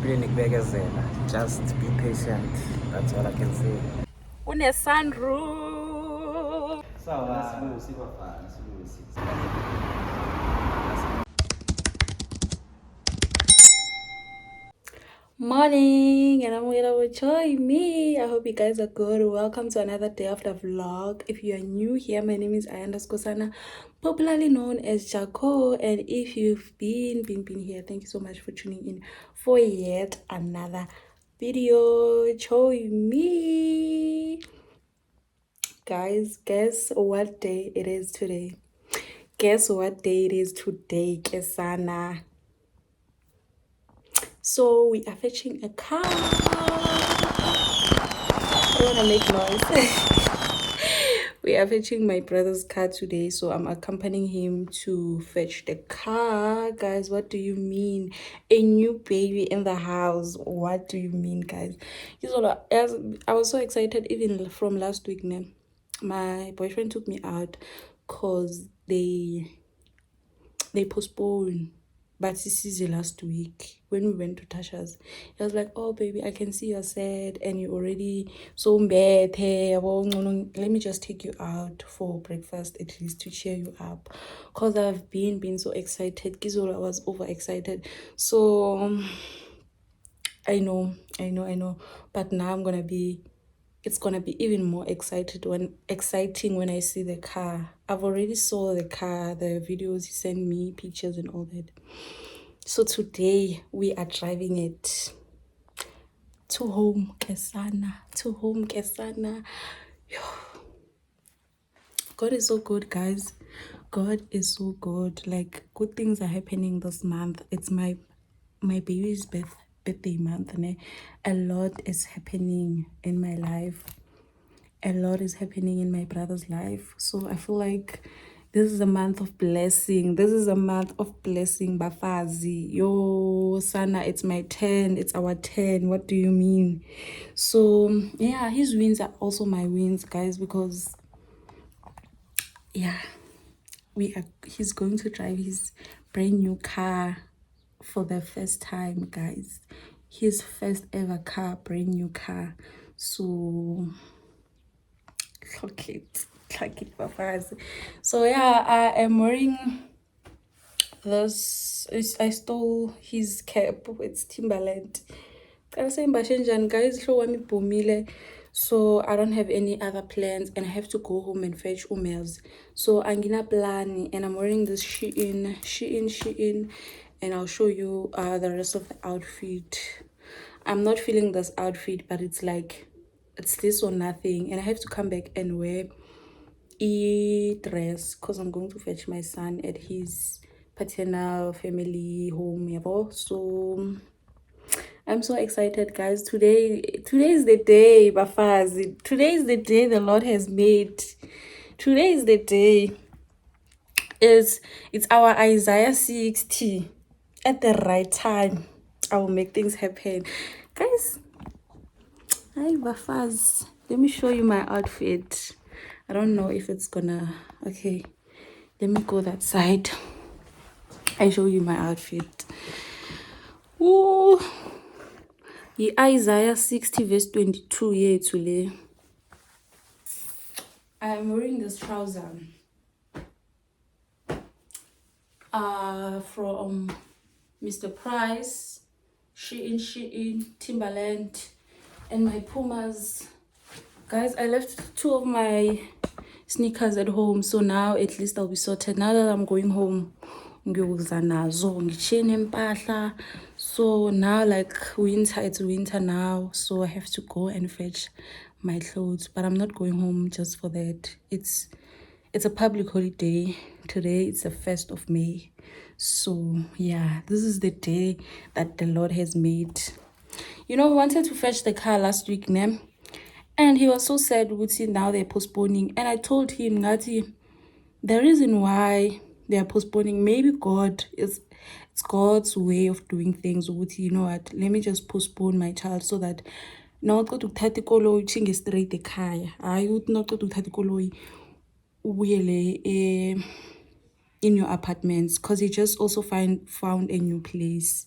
Just be patient. That's all I can say. Une sunroof. Morning, and I'm gonna join me. I hope you guys are good. Welcome to another day of the vlog. If you are new here, my name is Ayanda Skosana, popularly known as Jaco. And if you've been here, thank you so much for tuning in for yet another video. Join me, guys. Guess what day it is today? Guess what day it is today, Kesana? So we are fetching a car. I don't want to make noise. We are fetching my brother's car today, so I'm accompanying him to fetch the car. Guys, what do you mean? A new baby in the house. What do you mean, guys? I was so excited even from last week. My boyfriend took me out because they postponed. But this is the last week when we went to Tasha's. He was like, oh, baby, I can see you're sad and you're already so bad. Hey, let me just take you out for breakfast at least to cheer you up. Because I've been so excited. Kizola was overexcited. So, I know. But now it's gonna be even more exciting when I see the car. I've already saw the car, the videos he sent me, pictures and all that. So today we are driving it to home, Kesana. God is so good, guys. God is so good. Like, good things are happening this month. It's my baby's birthday month, and a lot is happening in my life. A lot is happening in my brother's life. So I feel like this is a month of blessing. Bafazi. Yo, Sana, it's my turn. It's our turn. What do you mean? So yeah, his wins are also my wins, guys, because yeah, he's going to drive his brand new car for the first time, guys. His first ever car, brand new car. So clock it Bafazi. So yeah, I am wearing this. I stole his cap. It's Timberland. Guys, so I don't have any other plans and I have to go home and fetch Umels. So I'm gonna plan and I'm wearing this Shein, and I'll show you the rest of the outfit. I'm not feeling this outfit, but it's like it's this or nothing, and I have to come back and wear a dress because I'm going to fetch my son at his paternal family home. So I'm so excited, guys. Today is the day, Bafazi. Today is the day the Lord has made. Today is the day. It's our Isaiah 60. At the right time, I will make things happen. Guys, hi Bafaz. Let me show you my outfit. I don't know if it's gonna... Okay, let me go that side. I show you my outfit. Ooh. Isaiah 60 verse 22 today. I'm wearing this trouser from Mr. Price, Shein, Timberland, and my Pumas. Guys, I left 2 of my sneakers at home, so now at least I'll be sorted. Now that I'm going home, so now like it's winter now, so I have to go and fetch my clothes, but I'm not going home just for that. It's a public holiday today. It's the 1st of May. So yeah, this is the day that the Lord has made. We wanted to fetch the car last week, and he was so sad. We see now they're postponing, and I told him that the reason why they are postponing, maybe it's God's way of doing things. You know what, let me just postpone my child so that now go to uthatha ikoloyi uchinge straight ekhaya. Hayi uthi nawuqeda ukuthatha ikoloyi in your apartments, because he just also found a new place.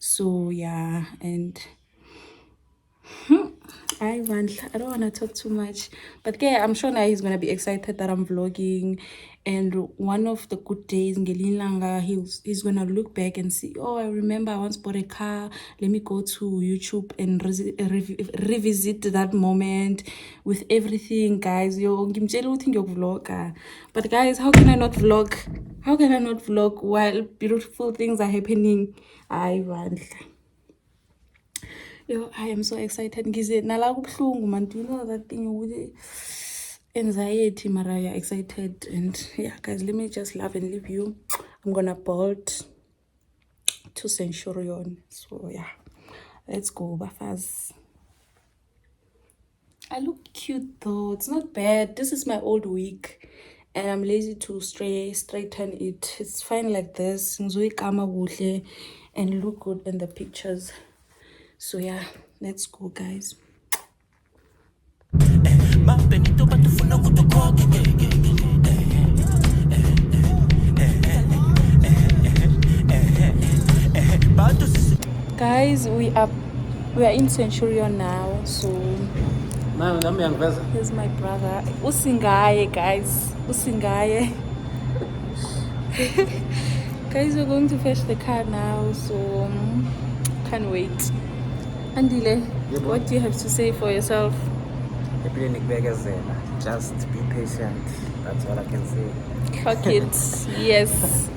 So yeah, and I don't want to talk too much, but yeah, I'm sure now he's gonna be excited that I'm vlogging. And one of the good days, Ngelilanga, he's gonna look back and see, oh, I remember I once bought a car. Let me go to YouTube and revisit that moment with everything, guys. Yo, ngimtshela ukuthi ngiyokuvlogga. But guys, how can I not vlog? How can I not vlog while beautiful things are happening? I want. Yo, I am so excited. Ngize nala kubuhlungu man. Do you know that thing with anxiety, mara you're excited. And yeah, guys, let me just love and leave you. I'm gonna bolt to Centurion. So yeah, let's go, Bafaz. I look cute though. It's not bad. This is my old wig, and I'm lazy to straighten it. It's fine like this. Ngizoyikama and look good in the pictures. So yeah, let's go, guys. Guys, we are in Centurion now. So here's my brother. Usingaye, guys. Usingaye. Guys, we're going to fetch the car now. So can't wait. Andile, what do you have to say for yourself? Just be patient. That's all I can say. Fuck it. Yes.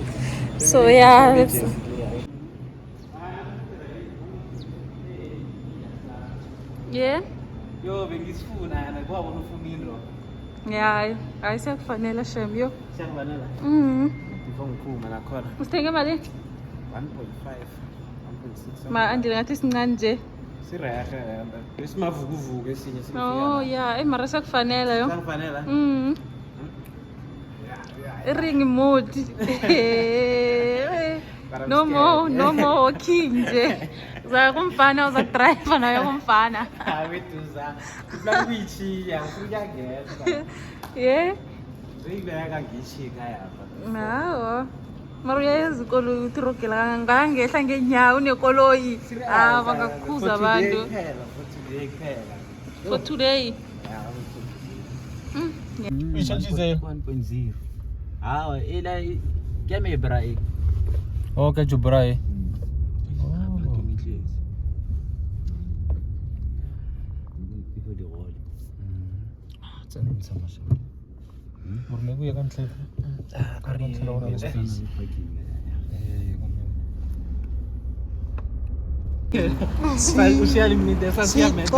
So yeah, let's... Yeah? Yo, bengisifuna and kwabo ufunilo. Yeah, ayisekufanele shem yo. Siyakufanele. Before ngiphuma nakhona. Usithenge mali? 1.5. 1.6. Ma andile ngathi sincane nje. Sirehe besimavukuvuku esinye sifika. Oh yeah, mara sekufanele yo. Siyakufanele. Ring mode. No more walking nje. Za kumfana uza drive nayo kumfana. Awethuza. Plan kuyichiya, ukuyageza. Yeah. Zeyibeka ngichika yapha. Nawo. Mara uyayenza ikolo utirokela kangaka ngehla ngenyawo nekoloyi. Ah, bangakukhuza abantu. For today. Uyishantshise 1.0. Hawa ela keme braai. Okay, Jubrai. Murmegu ya kan tle. Kari Sai usiali mnide sasa mede.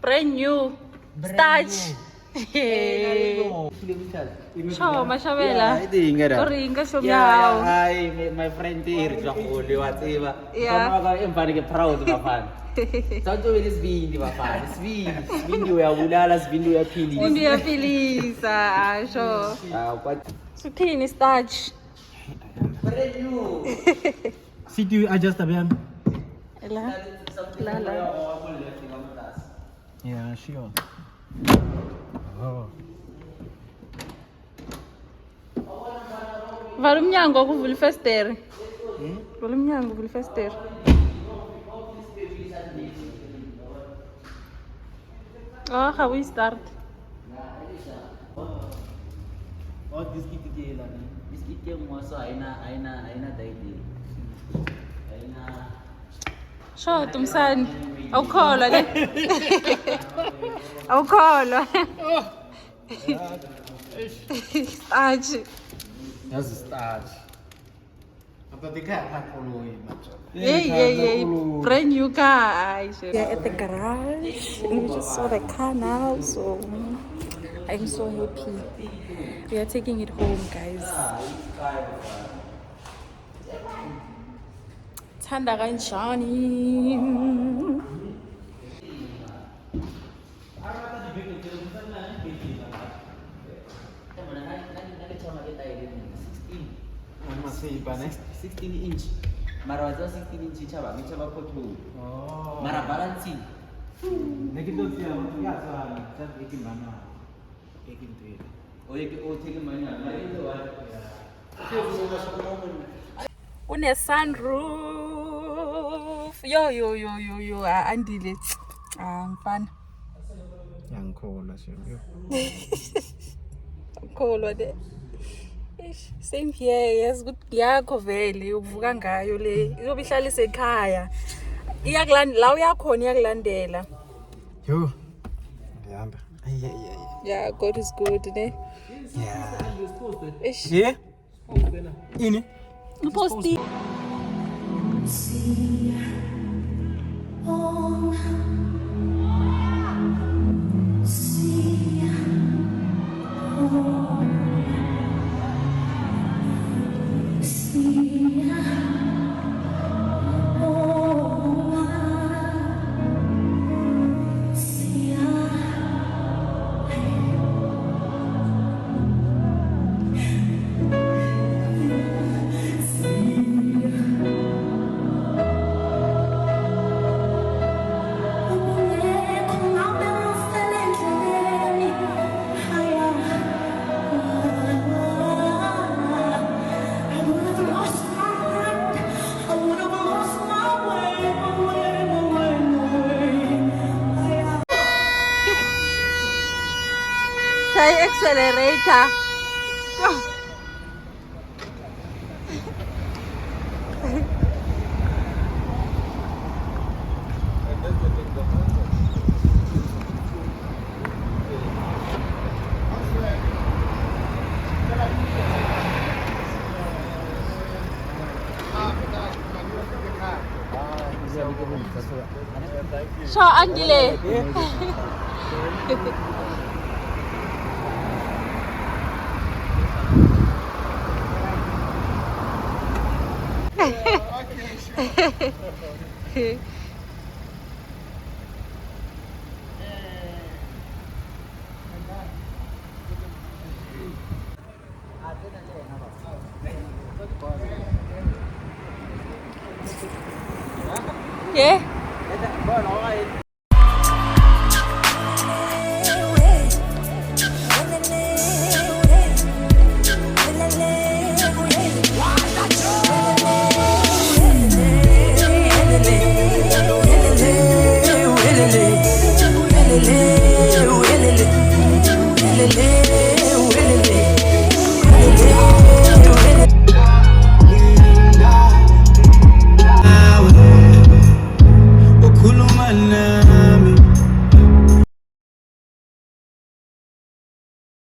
Brand new. Starch. Ciao, Mashabela. Koring ka Yeah, sumyaw. hi, my friend here, Jacoli, whatever. Yeah. Kama ka empani proud bafana. Santo Sibindi bafana. Sibindi uyabulala, Sibindi uyaphilisa. Hindi yapilisa. Sure. What? Suthini starch. Brand new. City adjust abiyan. Ela. Lala. Yeah, sure. Oh. Vala umnyango kuvula ifestere. Vala umnyango kuvula ifestere. Oh, how we start? Oh, this kit ke la ni. This kit ke mo so aina daidi. Aina Sure, tumsani. Awukholwa le. Awukholwa. Starch. yazi start. Yay. Brand new car. We are at the garage. And we just saw the car now, so I'm so happy. We are taking it home, guys. Thanda kanjani? Masiba ne? 16 inch. Mara wazo 16 inch chaba photo. Oh. Mara balancing. Nekidoti ya sana. Sasa ikimana. Ikimtiri. Oye o take mana. Mara ndo wa. Une sunroof. Yo. Andile. Mfana. Yangikhola sho. Kholwa de. Same here. Yes, good yakho vele uvuka ngayo le. Izobe ihlalise ekhaya. Iyakulanda la uyakhona iyakulandela. Yo. Ngiyahamba. Yeah, God is good, ne? Yeah. Ish. Yeah. Ini. Posti. Try accelerator. So, andile. Yeah.